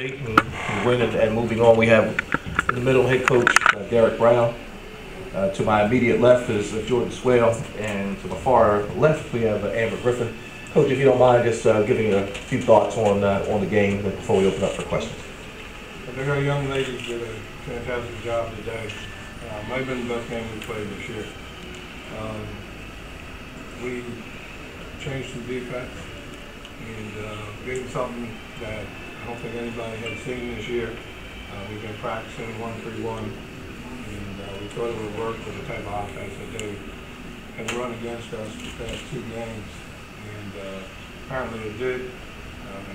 State and winning and moving on. We have in the middle head coach Derek Brown. To my immediate left is Jordan Swale, and to my far left we have Amber Griffin. Coach, if you don't mind, just giving a few thoughts on the game before we open up for questions. I think our young ladies did a fantastic job today. Might have been the best game we played this year. We changed some defense and gave them something that I don't think anybody had seen this year. We've been practicing 1-3-1, and we thought it would work for the type of offense that they had run against us the past 2 games. And apparently it did. It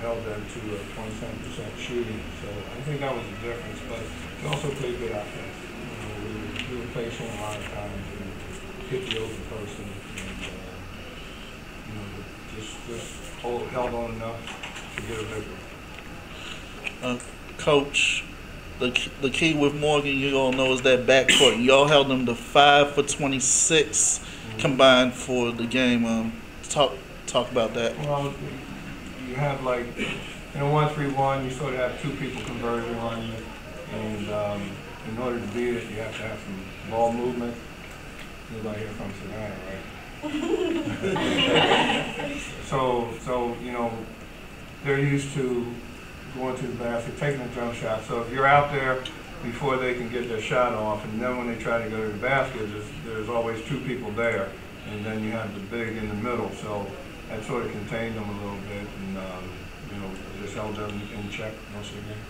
held them to a 27% shooting, so I think that was the difference. But we also played good offense. We were patient a lot of times and hit the open person, and just held on enough to get a victory. Coach, the key with Morgan, you all know, is that backcourt. Y'all held them to 5 for 26 combined for the game. Talk about that. Well, you have like in a 1-3-1, you sort of have 2 people converging on you, and in order to beat it, you have to have some ball movement. Anybody here from Savannah, right? So they're used to going to the basket, taking a jump shot. So if you're out there before they can get their shot off, and then when they try to go to the basket, there's always 2 people there, and then you have the big in the middle. So that sort of contained them a little bit, and just held them in check most of the game.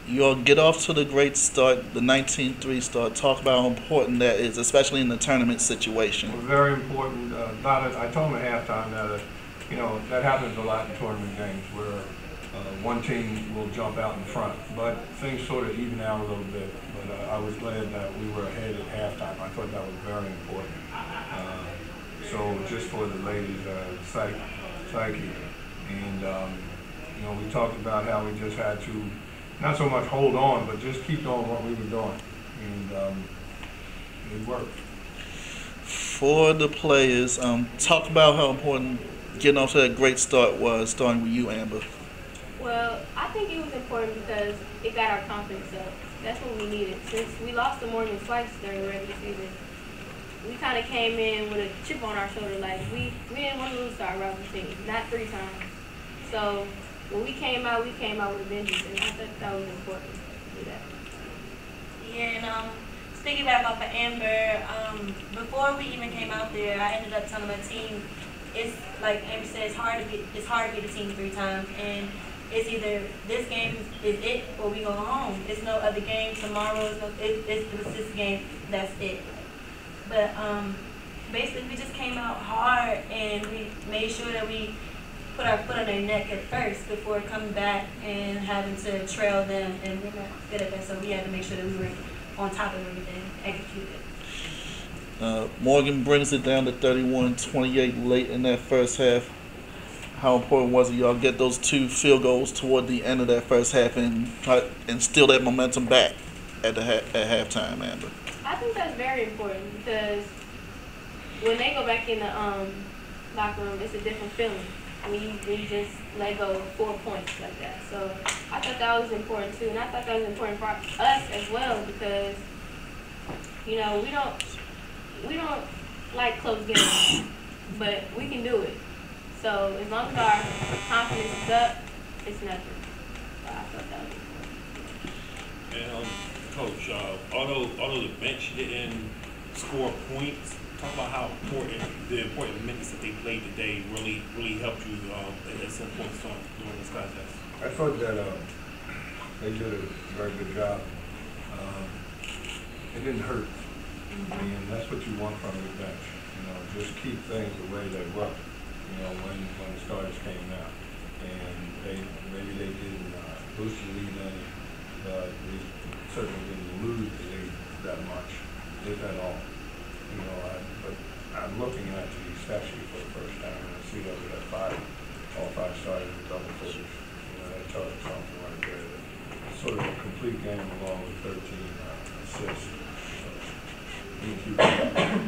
You all get off to the great start, the 19-3 start. Talk about how important that is, especially in the tournament situation. Well, very important. I told them at halftime that that happens a lot in tournament games where one team will jump out in front, but things sort of even out a little bit. But I was glad that we were ahead at halftime. I thought that was very important. So just for the ladies' psyche, and we talked about how we just had to not so much hold on, but just keep doing what we were doing, and it worked. For the players, talk about how important getting off to that great start was, starting with you, Amber. Well, I think it was important because it got our confidence up. That's what we needed. Since we lost to Morgan twice during the regular season, we kind of came in with a chip on our shoulder, like we didn't want to lose to our rival team, not 3 times. So when we came out with a vengeance, and I thought that was important to do that. Yeah, and speaking back off of Amber, before we even came out there, I ended up telling my team, it's like Amber said, it's hard to beat the team 3 times, and it's either this game is it or we go home. It's no other game tomorrow. It was this game. That's it. But basically, we just came out hard and we made sure that we put our foot on their neck at first before coming back and having to trail them, and we're not good at that. So we had to make sure that we were on top of everything, execute it. Morgan brings it down to 31-28 late in that first half. How important was it y'all get those 2 field goals toward the end of that first half and try to instill that momentum back at halftime, Amber? I think that's very important because when they go back in the locker room, it's a different feeling. When you just let go of 4 points like that. So I thought that was important too, and I thought that was important for us as well because we don't like close games, but we can do it. So as long as our confidence is up, it's nothing. So I thought that was important. And Coach, although the bench didn't score points, talk about how the important minutes that they played today really helped you at some points during this contest. I thought that they did a very good job. It didn't hurt. I mean, that's what you want from the bench. Just keep things the way they were. When the starters came out, and maybe they didn't boost the lead any, but they certainly didn't lose the lead that much, if at all. But I'm looking at the stat sheet for the first time, and I see that we had all 5 starters with double figures. That tells us something right there. It's sort of a complete game along with 13 assists. So we can keep that.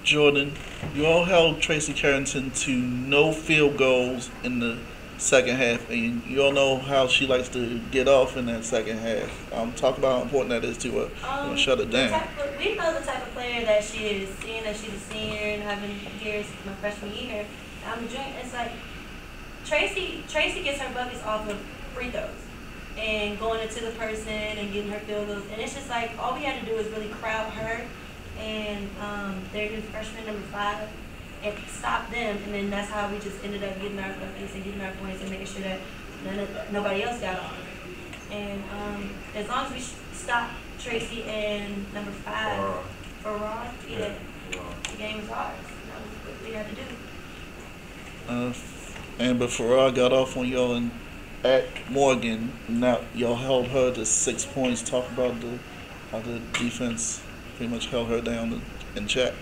Jordan, you all held Tracy Carrington to no field goals in the second half, and you all know how she likes to get off in that second half. Talk about how important that is to her. Shut it down. We know the type of player that she is, seeing that she's a senior and having years my freshman year. It's like Tracy gets her buckets off of free throws and going into the person and getting her field goals. And it's just like all we had to do is really crowd her and their new freshman number 5 and stop them. And then that's how we just ended up getting our buckets and getting our points and making sure that nobody else got off. And as long as we stop Tracy and number 5 for Raw, the game is ours. That was what we had to do. Amber Farrar got off on y'all at Morgan. Now y'all held her to 6 points. Talk about how the defense pretty much held her down in check.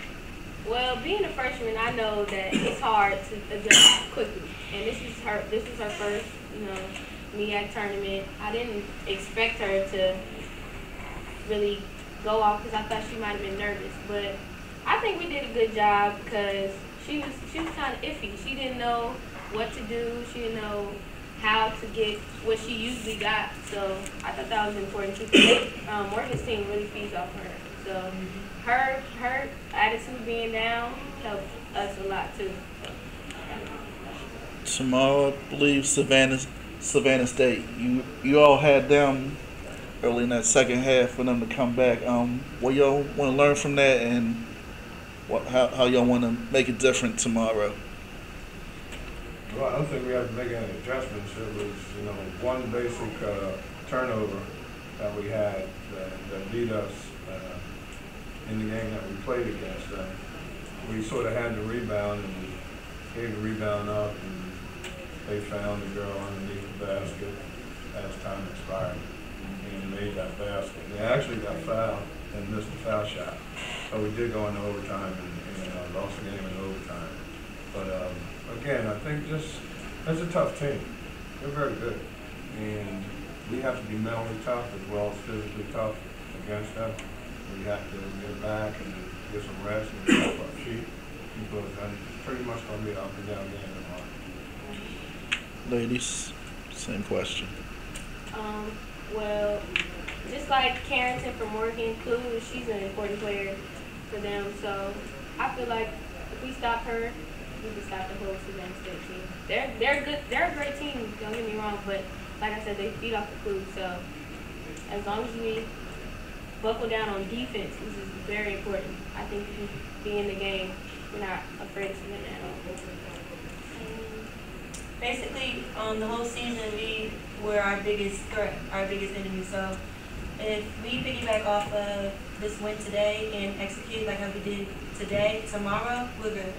Well, being a freshman, I know that it's hard to adjust quickly, and this is her first, MEAC tournament. I didn't expect her to really go off because I thought she might have been nervous, but I think we did a good job because she was kind of iffy. She didn't know what to do. She didn't know how to get what she usually got. So I thought that was important too. Morgan's team really feeds off her. So her attitude being down helped us a lot too. Tomorrow, I believe Savannah State. You all had them early in that second half for them to come back. What y'all want to learn from that, and how y'all want to make it different tomorrow? Well, I don't think we have to make any adjustments. It was, one basic turnover that we had that beat us in the game that we played against them. We sort of had the rebound and we gave the rebound up, and they found the girl underneath the basket as time expired and made that basket. They actually got fouled and missed the foul shot. So we did go into overtime and lost the game in overtime. But again, I think that's a tough team. They're very good. And we have to be mentally tough as well as physically tough against them. We have to get back and get some rest and get off our feet, because it's pretty much going to be an up and down game tomorrow. Ladies, same question. Well, just like Carrington from Morgan, she's an important player for them. So I feel like if we stop her, we can stop the whole Savannah State team. They're good. They're a great team. Don't get me wrong, but like I said, they feed off the food. So as long as we buckle down on defense, which is very important, I think we can be in the game. We're not afraid to win at all. Basically, the whole season, we were our biggest threat, our biggest enemy. So if we piggyback off of this win today and execute like how we did today, tomorrow, we're good.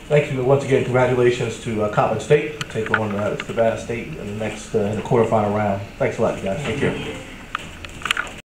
Thank you. Once again, congratulations to Coppin State. Take on Savannah State in the next in the quarterfinal round. Thanks a lot, guys. Take care.